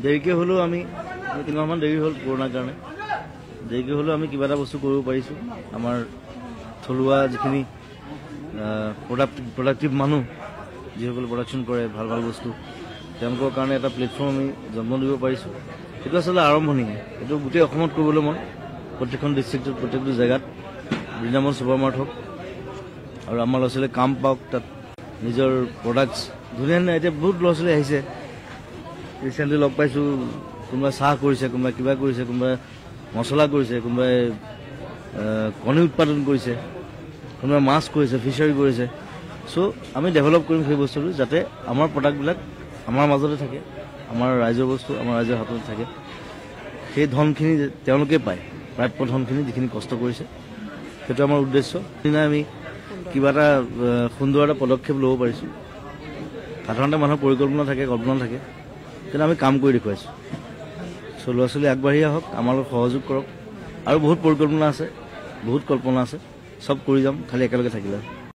দেৰিকৈ হ'লেও আমি 3 মাহমান দেৰি হ'ল কৰোণাৰ কাৰণে দেৰিকৈ হ'লেও আমি কিবা এটা বস্তু কৰিব পাৰিছোঁ আমাৰ থলুৱা যিখিনি প্ৰডাক্টিভ মানুহ যিসকলে প্ৰডাকশ্যন কৰে ভাল ভাল বস্তু তেওঁলোকৰ কাৰণে এটা প্লেটফৰ্ম আমি জন্ম দিব পাৰিছোঁ এইটো আচলতে আৰম্ভণি এইটো গোটেই অসমত কৰিবলৈ মন প্ৰত্যেকখন ডিষ্ট্ৰিক্টত প্ৰত্যেকটো জেগাত বৃন্দাবন ছুপাৰ মাৰ্ট হওক আৰু আমাৰ ল'ৰা ছোৱালীয়ে কাম পাওক তাত নিজৰ প্ৰডাক্টছ ধুনীয়া ধুনীয়া এতিয়া বহুত ল'ৰা ছোৱালী আহিছে ৰিচেণ্টলি লগ পাইছোঁ কোনোবাই চাহ কৰিছে কোনোবাই কিবা কৰিছে কোনোবাই মছলা কৰিছে কোনোবাই কণী উৎপাদন কৰিছে কোনোবাই মাছ কৰিছে ফিচাৰী কৰিছে চ' আমি ডেভেলপ কৰিম সেই বস্তুটো যাতে আমাৰ প্ৰডাক্টবিলাক আমাৰ মাজতে থাকে আমাৰ ৰাইজৰ বস্তু আমাৰ ৰাইজৰ হাতত থাকে সেই ধনখিনি তেওঁলোকে পায় প্ৰাপ্য ধনখিনি যিখিনি কষ্ট কৰিছে সেইটো আমাৰ উদ্দেশ্য সেইদিনা আমি কিবা এটা সুন্দৰ এটা পদক্ষেপ ল'ব পাৰিছোঁ সাধাৰণতে মানুহৰ পৰিকল্পনা থাকে কল্পনা থাকে কিন্তু আমি কাম কৰি দেখুৱাইছোঁ চ' ল'ৰা ছোৱালী আগবাঢ়ি আহক আমাৰ লগত সহযোগ কৰক আৰু বহুত পৰিকল্পনা আছে বহুত কল্পনা আছে চব কৰি যাম খালি একেলগে থাকিলে